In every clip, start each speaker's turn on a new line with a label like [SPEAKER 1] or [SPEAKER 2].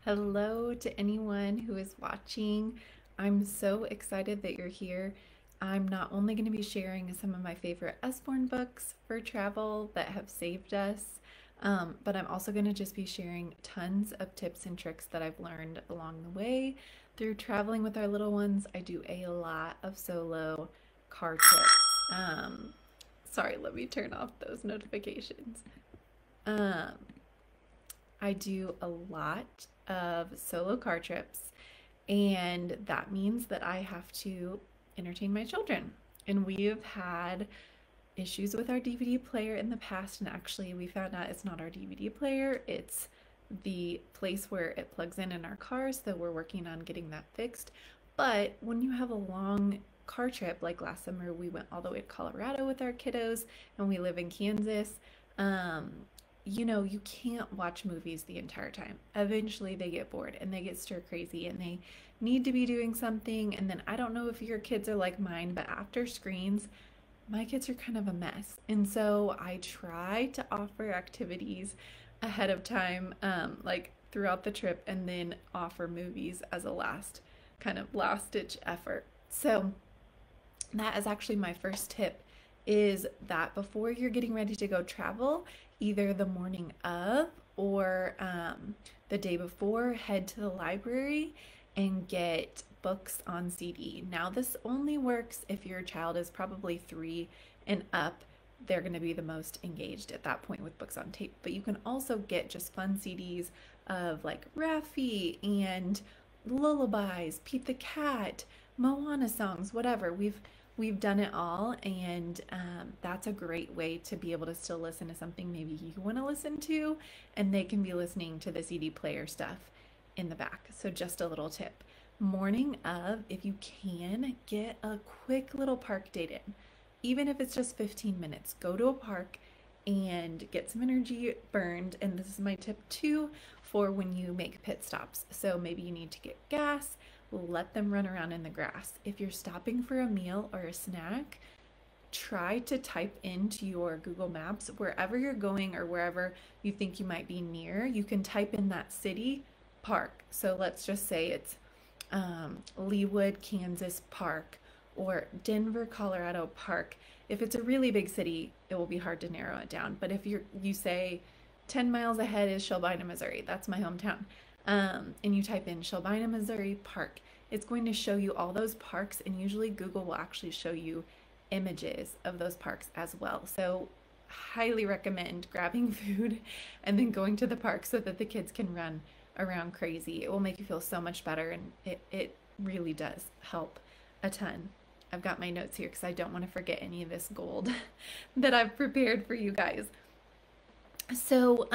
[SPEAKER 1] Hello to anyone who is watching. I'm so excited that you're here. I'm not only going to be sharing some of my favorite Usborne books for travel that have saved us, but I'm also going to just be sharing tons of tips and tricks that I've learned along the way through traveling with our little ones. I do a lot of solo car trips. Sorry, let me turn off those notifications. Um, I do a lot of solo car trips, and that means that I have to entertain my children. And we've had issues with our DVD player in the past, and actually, we found out it's not our DVD player, it's the place where it plugs in our cars, so we're working on getting that fixed. But when you have a long car trip, like last summer, we went all the way to Colorado with our kiddos, and we live in Kansas. Um, you can't watch movies the entire time. Eventually, they get bored and they get stir crazy and they need to be doing something. And then I don't know if your kids are like mine, but after screens, my kids are kind of a mess. And so I try to offer activities ahead of time, like throughout the trip, and then offer movies as a last ditch effort. So that is actually my first tip, is that before you're getting ready to go travel, either the morning of or the day before, head to the library and get books on CD. Now, this only works if your child is probably 3 and up. They're going to be the most engaged at that point with books on tape. But you can also get just fun CDs of like Raffi and lullabies, Pete the Cat, Moana songs, whatever. We've done it all, and that's a great way to be able to still listen to something maybe you want to listen to, and they can be listening to the CD player stuff in the back. So just a little tip. Morning of, if you can, get a quick little park date in. Even if it's just 15 minutes, go to a park and get some energy burned. And this is my tip too for when you make pit stops. So maybe you need to get gas, let them run around in the grass. If you're stopping for a meal or a snack, try to type into your Google Maps wherever you're going or wherever you think you might be near. You can type in that city park. So let's just say it's Leawood, Kansas Park or Denver, Colorado Park. If it's a really big city, it will be hard to narrow it down. But if you say 10 miles ahead is Shelbina, Missouri, that's my hometown, and you type in Shelbina, Missouri Park, it's going to show you all those parks, and usually Google will actually show you images of those parks as well. So highly recommend grabbing food and then going to the park so that the kids can run around crazy. It will make you feel so much better, and it really does help a ton. I've got my notes here because I don't want to forget any of this gold that I've prepared for you guys. So,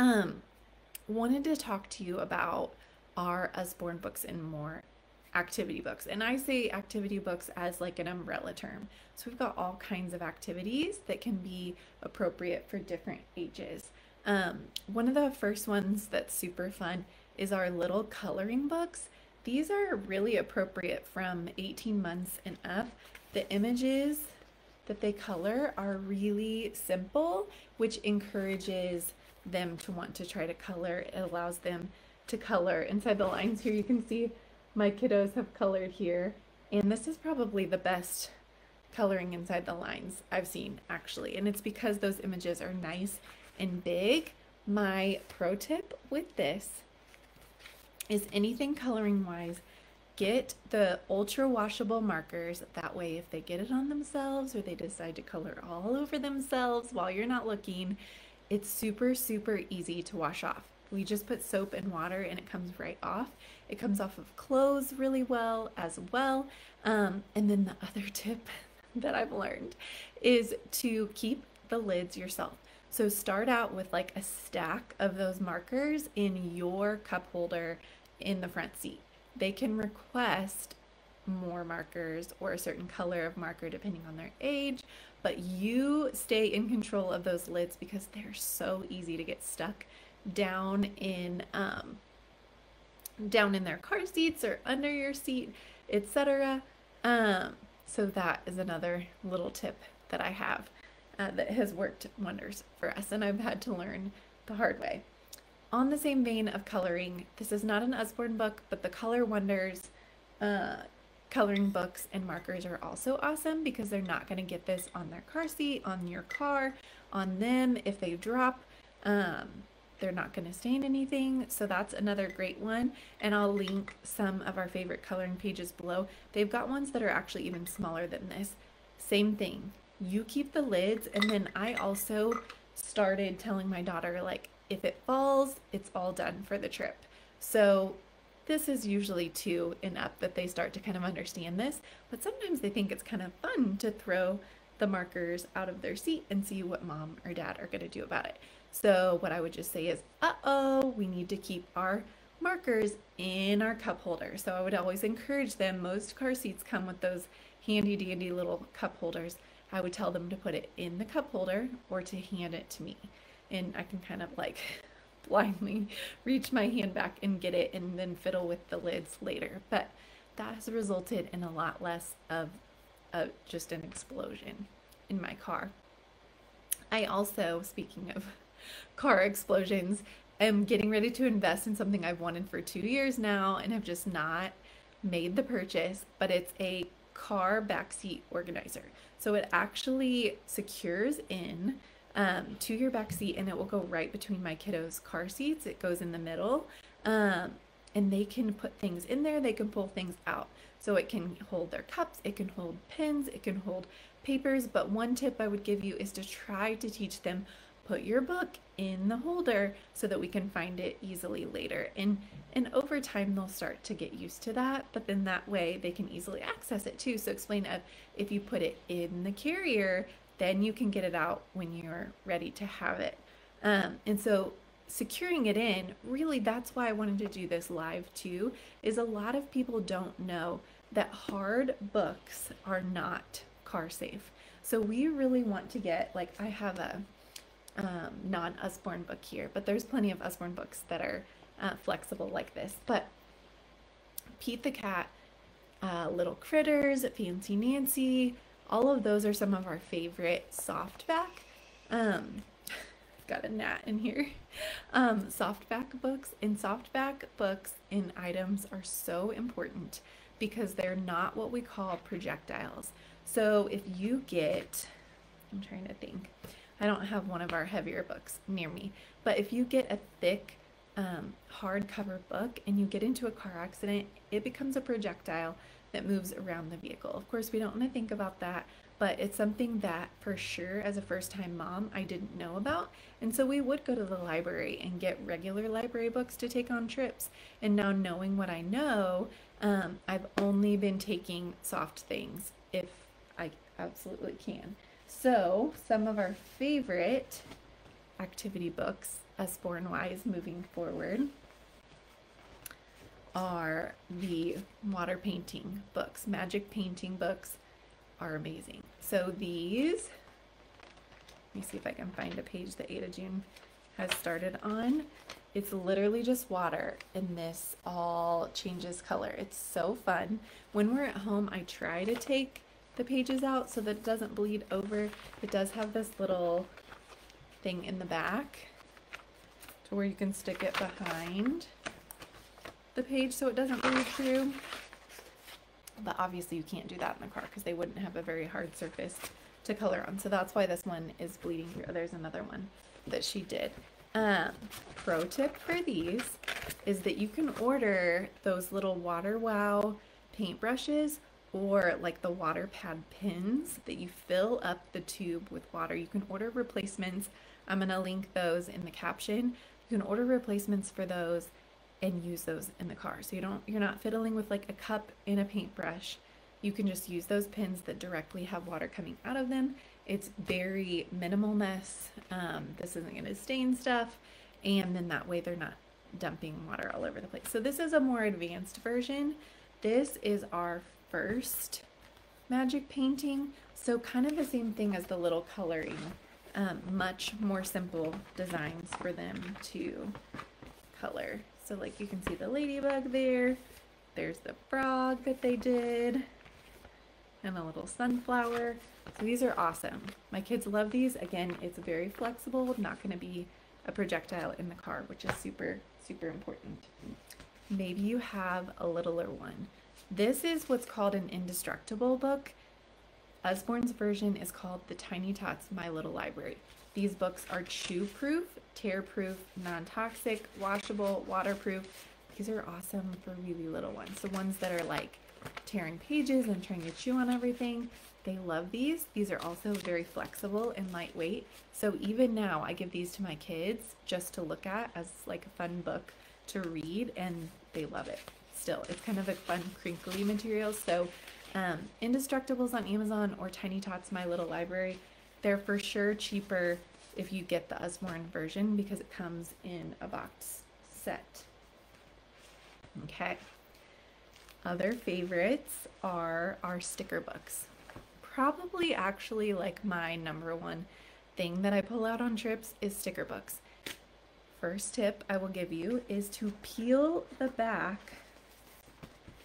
[SPEAKER 1] wanted to talk to you about our Usborne Books and More activity books. And I say activity books as like an umbrella term. So we've got all kinds of activities that can be appropriate for different ages. One of the first ones that's super fun is our little coloring books. These are really appropriate from 18 months and up. The images that they color are really simple, which encourages them to want to try to color. It allows them to color inside the lines. Here you can see my kiddos have colored here, and this is probably the best coloring inside the lines I've seen, actually, and it's because those images are nice and big. My pro tip with this is anything coloring wise, get the ultra washable markers. That way, if they get it on themselves or they decide to color all over themselves while you're not looking, it's super, super easy to wash off. We just put soap and water and it comes right off. It comes off of clothes really well as well. And then the other tip that I've learned is to keep the lids yourself. So start out with like a stack of those markers in your cup holder in the front seat. They can request more markers or a certain color of marker depending on their age, but you stay in control of those lids because they're so easy to get stuck down in their car seats or under your seat, etc. So that is another little tip that I have that has worked wonders for us, and I've had to learn the hard way. on the same vein of coloring, this is not an Usborne book, but the Color Wonders uh, coloring books and markers are also awesome because they're not going to get this on their car seat, on your car, on them if they drop. Um, they're not going to stain anything, so that's another great one. And I'll link some of our favorite coloring pages below. They've got ones that are actually even smaller than this. Same thing. You keep the lids, and then I also started telling my daughter, like, if it falls, it's all done for the trip. So this is usually 2 and up that they start to kind of understand this, but sometimes they think it's kind of fun to throw the markers out of their seat and see what mom or dad are going to do about it. So what I would just say is, uh-oh, we need to keep our markers in our cup holder. So I would always encourage them. Most car seats come with those handy dandy little cup holders. I would tell them to put it in the cup holder or to hand it to me. And I can kind of like blindly reach my hand back and get it and then fiddle with the lids later. But that has resulted in a lot less of just an explosion in my car. I also, speaking of car explosions, am getting ready to invest in something I've wanted for 2 years now and have just not made the purchase, but it's a car backseat organizer. So it actually secures in to your back seat, and it will go right between my kiddos' car seats. It goes in the middle, and they can put things in there. They can pull things out. So it can hold their cups, it can hold pens, it can hold papers. But one tip I would give you is to try to teach them, put your book in the holder so that we can find it easily later. And over time they'll start to get used to that, but then that way they can easily access it too. So explain if you put it in the carrier, then you can get it out when you're ready to have it. And so securing it in, really that's why I wanted to do this live too, is a lot of people don't know that hard books are not car safe. So we really want to get, like, I have a non-Usborne book here, but there's plenty of Usborne books that are flexible like this. But Pete the Cat, Little Critters, Fancy Nancy, all of those are some of our favorite softback. Got a gnat in here. Softback books, and softback books and items are so important because they're not what we call projectiles. So if you get, I'm trying to think, I don't have one of our heavier books near me, but if you get a thick hardcover book and you get into a car accident, it becomes a projectile that moves around the vehicle. Of course, we don't want to think about that, but it's something that for sure as a first-time mom I didn't know about. And so we would go to the library and get regular library books to take on trips. And now knowing what I know, I've only been taking soft things if I absolutely can. So some of our favorite activity books, Usborne wise, moving forward, are the water painting books. Magic painting books are amazing. So these, let me see if I can find a page that Ada June has started on. It's literally just water, and this all changes color. It's so fun. When we're at home, I try to take the pages out so that it doesn't bleed over. It does have this little thing in the back to where you can stick it behind the page so it doesn't bleed through. But obviously you can't do that in the car because they wouldn't have a very hard surface to color on. So that's why this one is bleeding through. Oh, there's another one that she did. Pro tip for these is that you can order those little Water Wow paintbrushes or like the water pad pins that you fill up the tube with water. You can order replacements. I'm going to link those in the caption. You can order replacements for those and use those in the car. So you're not fiddling with like a cup and a paintbrush. You can just use those pins that directly have water coming out of them. It's very minimal mess. This isn't going to stain stuff, and then that way they're not dumping water all over the place. So this is a more advanced version. This is our first magic painting, so kind of the same thing as the little coloring. Much more simple designs for them to color. So like you can see the ladybug there, there's the frog that they did, and a little sunflower. So these are awesome. My kids love these. Again, it's very flexible, not going to be a projectile in the car, which is super, super important. Maybe you have a littler one. This is what's called an indestructible book. Usborne's version is called the Tiny Tots My Little Library. These books are chew-proof, tear-proof, non-toxic, washable, waterproof. These are awesome for really little ones. The ones that are like tearing pages and trying to chew on everything, they love these. These are also very flexible and lightweight. So even now I give these to my kids just to look at as like a fun book to read, and they love it. Still, it's kind of a fun crinkly material. So Indestructibles on Amazon or Tiny Tots My Little Library, they're for sure cheaper if you get the Usborne version because it comes in a box set. Okay. Other favorites are our sticker books. Probably actually like my number one thing that I pull out on trips is sticker books. First tip I will give you is to peel the back.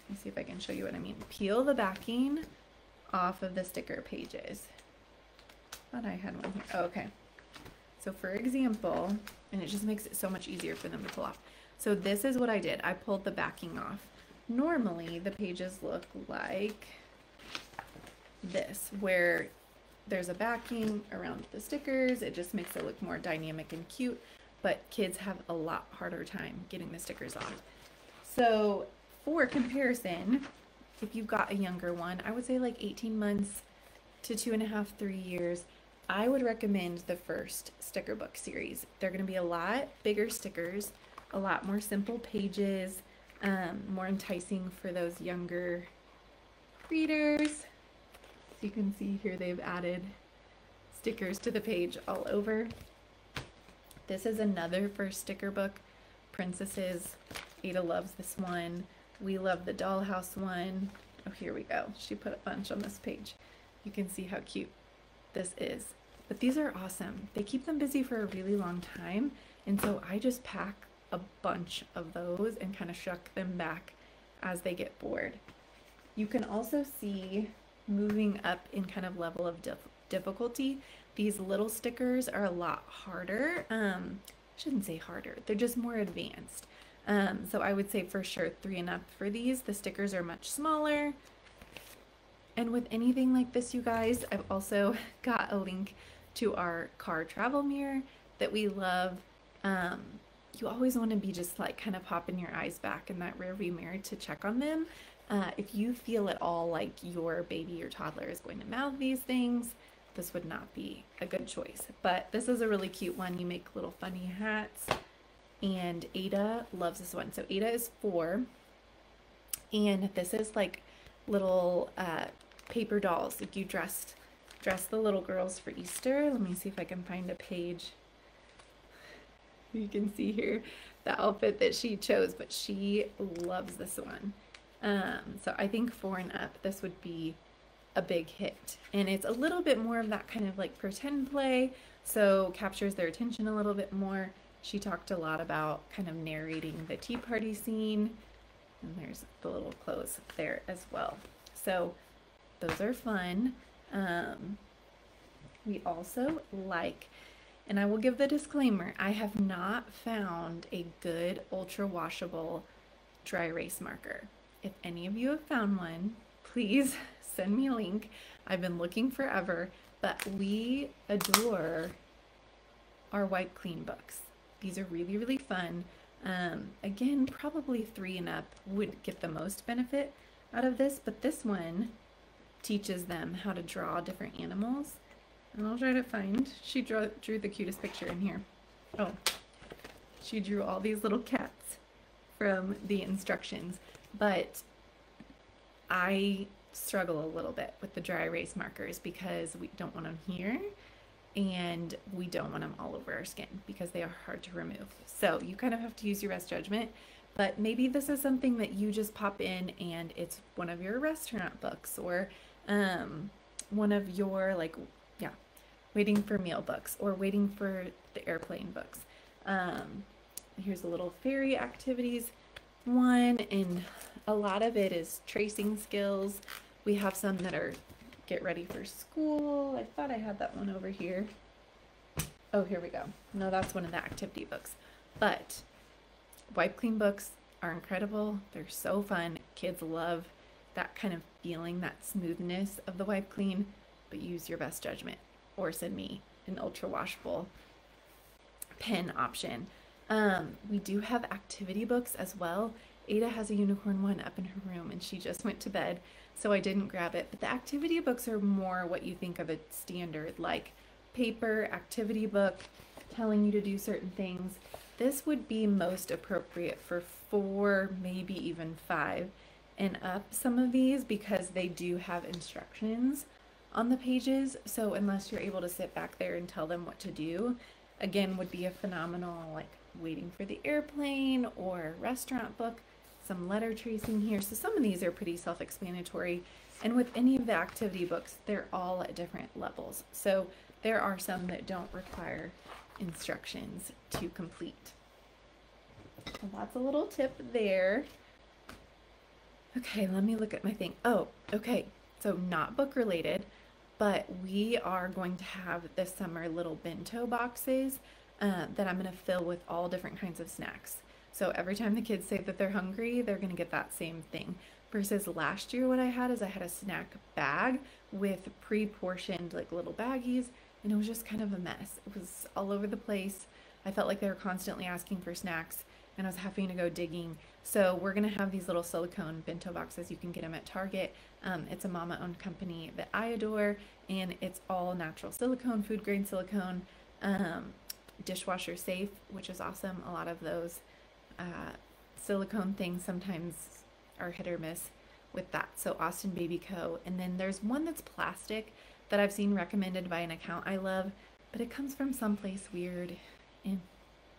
[SPEAKER 1] Let me see if I can show you what I mean. Peel the backing off of the sticker pages. I thought I had one here. Oh, okay. So for example, and it just makes it so much easier for them to pull off. So this is what I did. I pulled the backing off. Normally the pages look like this, where there's a backing around the stickers. It just makes it look more dynamic and cute, but kids have a lot harder time getting the stickers off. So for comparison, if you've got a younger one, I would say like 18 months to 2.5, 3 years, I would recommend the first sticker book series. They're going to be a lot bigger stickers, a lot more simple pages, more enticing for those younger readers. So you can see here they've added stickers to the page all over. This is another first sticker book. Princesses. Ada loves this one. We love the Dollhouse one. Oh, here we go. She put a bunch on this page. You can see how cute this is. But these are awesome. They keep them busy for a really long time. And so I just pack a bunch of those and kind of shuck them back as they get bored. You can also see moving up in kind of level of difficulty. These little stickers are a lot harder. I shouldn't say harder. They're just more advanced. So I would say for sure 3 and up for these. The stickers are much smaller. And with anything like this, you guys, I've also got a link to our car travel mirror that we love. You always want to be just like kind of popping your eyes back in that rear view mirror to check on them. If you feel at all like your baby or toddler is going to mouth these things, this would not be a good choice. But this is a really cute one. You make little funny hats. And Ada loves this one. So Ada is 4. And this is like little paper dolls. Like you dress the little girls for Easter. Let me see if I can find a page. You can see here the outfit that she chose, but she loves this one. So I think 4 and up, this would be a big hit. And it's a little bit more of that kind of like pretend play, so captures their attention a little bit more. She talked a lot about kind of narrating the tea party scene. And there's the little clothes there as well. So those are fun. We also like, and I will give the disclaimer, I have not found a good ultra washable dry erase marker. If any of you have found one, please send me a link. I've been looking forever, but we adore our Wipe Clean books. These are really, really fun. Again, probably 3 and up would get the most benefit out of this, but this one teaches them how to draw different animals. And I'll try to find, she drew the cutest picture in here. Oh, she drew all these little cats from the instructions, but I struggle a little bit with the dry erase markers because we don't want them here and we don't want them all over our skin because they are hard to remove. So you kind of have to use your best judgment, but maybe this is something that you just pop in and it's one of your restaurant books or one of your like, yeah, waiting for meal books or waiting for the airplane books. Here's a little fairy activities one, and a lot of it is tracing skills. We have some that are get ready for school. I thought I had that one over here. Oh, here we go. No, that's one of the activity books. But wipe clean books are incredible. They're so fun. Kids love that kind of feeling, that smoothness of the wipe clean, but use your best judgment or send me an ultra washable pen option. We do have activity books as well. Ada has a unicorn one up in her room and she just went to bed, so I didn't grab it. But the activity books are more what you think of a standard, like paper activity book telling you to do certain things. This would be most appropriate for 4, maybe even 5 and up, some of these, because they do have instructions on the pages. So unless you're able to sit back there and tell them what to do, again, would be a phenomenal, like waiting for the airplane or restaurant book. Some letter tracing here. So some of these are pretty self-explanatory. And with any of the activity books, they're all at different levels. So there are some that don't require instructions to complete. So that's a little tip there. Okay, let me look at my thing. Oh, okay. So not book related, but we are going to have this summer little bento boxes that I'm going to fill with all different kinds of snacks. So every time the kids say that they're hungry, they're going to get that same thing. Versus last year, what I had is I had a snack bag with pre-portioned like little baggies, and it was just kind of a mess. It was all over the place. I felt like they were constantly asking for snacks, and I was having to go digging. So we're going to have these little silicone bento boxes. You can get them at Target. It's a mama-owned company that I adore, and it's all natural silicone, food-grade silicone, dishwasher safe, which is awesome. A lot of those silicone things sometimes are hit or miss with that. So Austin Baby Co. And then there's one that's plastic that I've seen recommended by an account I love, but it comes from someplace weird in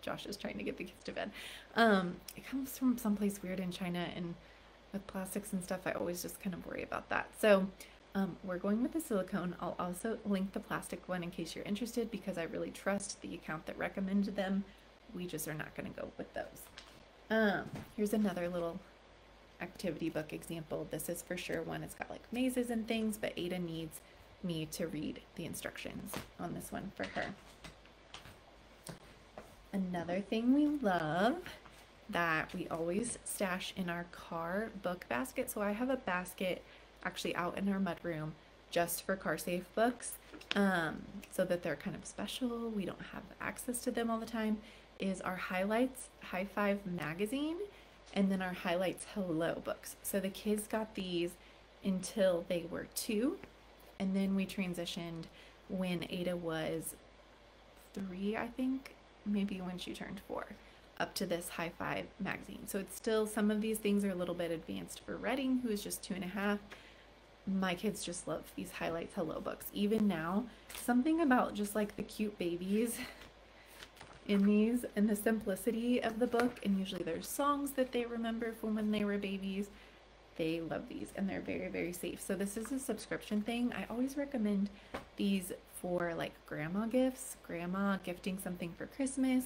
[SPEAKER 1] Josh is trying to get the kids to bed. It comes from someplace weird in China, and with plastics and stuff, I always just kind of worry about that. So we're going with the silicone. I'll also link the plastic one in case you're interested, because I really trust the account that recommended them. We just are not going to go with those. Here's another little activity book example. This is for sure one. It's got like mazes and things, but Ada needs me to read the instructions on this one for her. Another thing we love that we always stash in our car book basket. So I have a basket actually out in our mudroom just for car safe books, so that they're kind of special. We don't have access to them all the time. Is our Highlights High Five magazine, and then our Highlights Hello books. So the kids got these until they were 2, and then we transitioned when Ada was 3, I think, maybe when she turned 4, up to this High Five magazine. So it's still, some of these things are a little bit advanced for Redding, who is just 2.5. My kids just love these Highlights Hello books. Even now, something about just like the cute babies in these and the simplicity of the book, and usually there's songs that they remember from when they were babies. They love these, and they're very, very safe. So this is a subscription thing. I always recommend these for like grandma gifts, grandma gifting something for Christmas.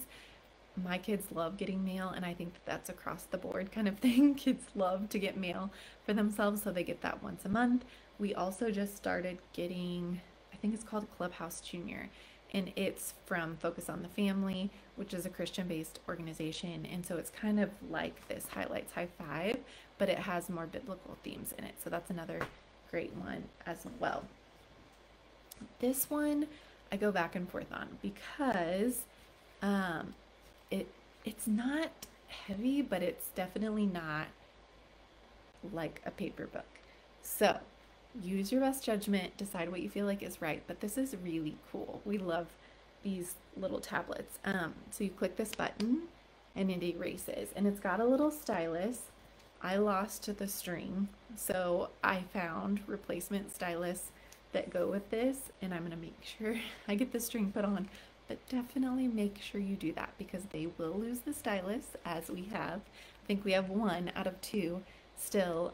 [SPEAKER 1] My kids love getting mail, and I think that that's across the board kind of thing. Kids love to get mail for themselves, so they get that once a month. We also just started getting, I think it's called Clubhouse Junior, and it's from Focus on the Family, which is a Christian-based organization. And so it's kind of like this Highlights High Five, but it has more biblical themes in it. So that's another great one as well. This one I go back and forth on because it's not heavy, but it's definitely not like a paper book. So use your best judgment, decide what you feel like is right, but this is really cool. We love these little tablets. So you click this button and it erases, and it's got a little stylus. I lost the string, so I found replacement stylus that go with this, and I'm gonna make sure I get the string put on, but definitely make sure you do that, because they will lose the stylus, as we have. I think we have 1 out of 2 still.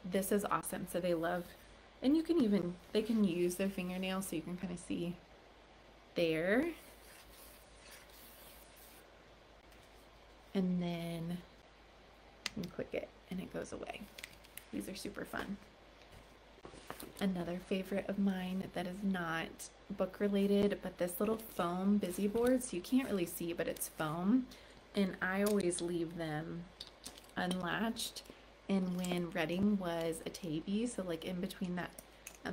[SPEAKER 1] This is awesome. So they love, and you can even, they can use their fingernails, so you can kind of see there. And then you can click it and it goes away. These are super fun. Another favorite of mine that is not book related, but this little foam busy board, so you can't really see, but it's foam, and I always leave them unlatched. And when Redding was a tabby, so like in between that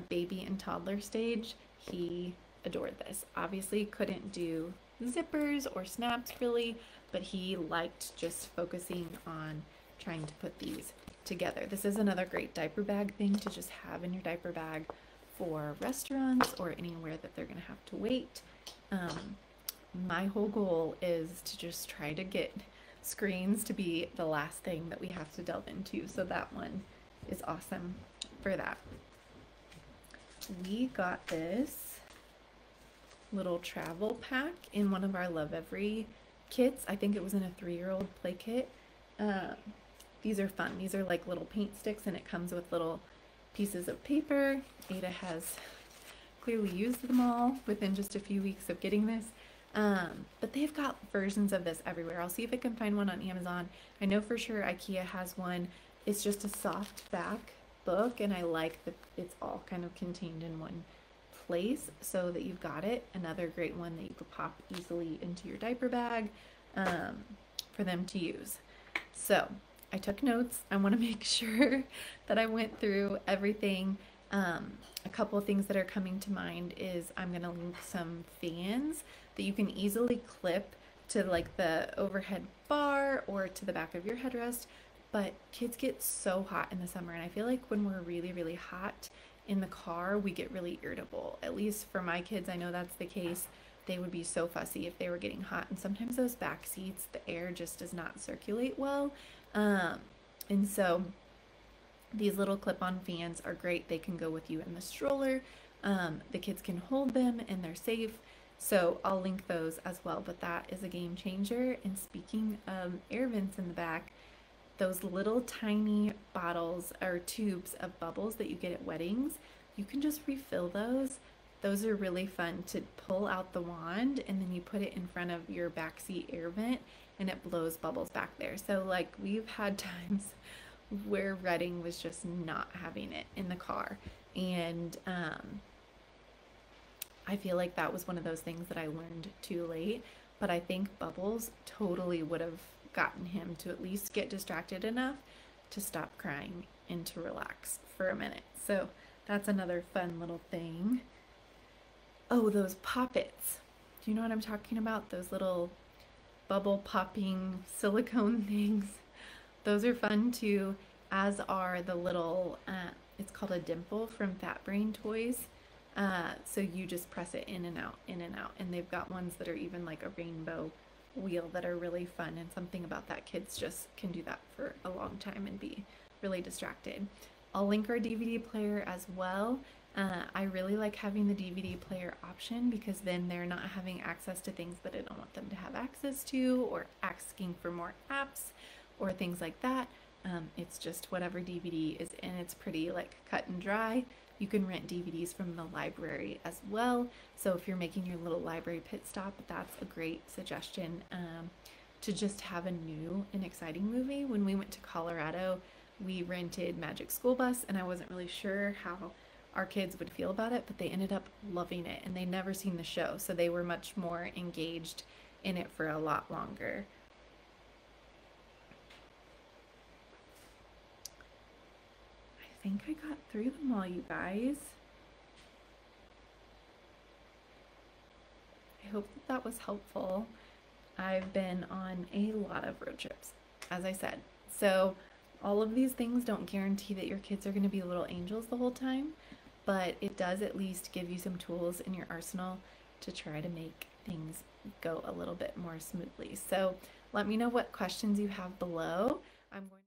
[SPEAKER 1] baby and toddler stage, he adored this. Obviously couldn't do zippers or snaps really, but he liked just focusing on trying to put these together. This is another great diaper bag thing to just have in your diaper bag for restaurants or anywhere that they're gonna have to wait. My whole goal is to just try to get screens to be the last thing that we have to delve into, so that one is awesome for that. We got this little travel pack in one of our Lovevery kits. I think it was in a 3-year-old play kit. These are fun. These are like little paint sticks, and it comes with little pieces of paper. Ada has clearly used them all within just a few weeks of getting this. But they've got versions of this everywhere. I'll see if I can find one on Amazon. I know for sure IKEA has one. It's just a soft back book, and I like that it's all kind of contained in one place so that you've got it. Another great one that you could pop easily into your diaper bag for them to use. So I took notes. I want to make sure that I went through everything. A couple of things that are coming to mind is I'm going to link some fans that you can easily clip to like the overhead bar or to the back of your headrest. But kids get so hot in the summer, and I feel like when we're really, really hot in the car, we get really irritable. At least for my kids, I know that's the case. They would be so fussy if they were getting hot, and sometimes those back seats, the air just does not circulate well. And so these little clip-on fans are great. They can go with you in the stroller. The kids can hold them and they're safe. So I'll link those as well, but that is a game changer. And speaking of air vents in the back, those little tiny bottles or tubes of bubbles that you get at weddings, you can just refill those. Those are really fun to pull out the wand, and then you put it in front of your backseat air vent and it blows bubbles back there. So like we've had times where Redding was just not having it in the car, and I feel like that was one of those things that I learned too late, but I think bubbles totally would have gotten him to at least get distracted enough to stop crying and to relax for a minute. So that's another fun little thing. Oh, those poppets. Do you know what I'm talking about? Those little bubble popping silicone things. Those are fun too, as are the little, it's called a dimple from Fat Brain Toys. So you just press it in and out, in and out. And they've got ones that are even like a rainbow wheel that are really fun, and something about that, kids just can do that for a long time and be really distracted. I'll link our DVD player as well. I really like having the DVD player option because then they're not having access to things that I don't want them to have access to, or asking for more apps or things like that. It's just whatever DVD is in. It's pretty like cut and dry. You can rent DVDs from the library as well. So if you're making your little library pit stop, that's a great suggestion to just have a new and exciting movie. When we went to Colorado, we rented Magic School Bus, and I wasn't really sure how our kids would feel about it, but they ended up loving it, and they'd never seen the show, so they were much more engaged in it for a lot longer. I think I got through them all, you guys. I hope that that was helpful. I've been on a lot of road trips, as I said. So all of these things don't guarantee that your kids are going to be little angels the whole time, but it does at least give you some tools in your arsenal to try to make things go a little bit more smoothly. So let me know what questions you have below. I'm going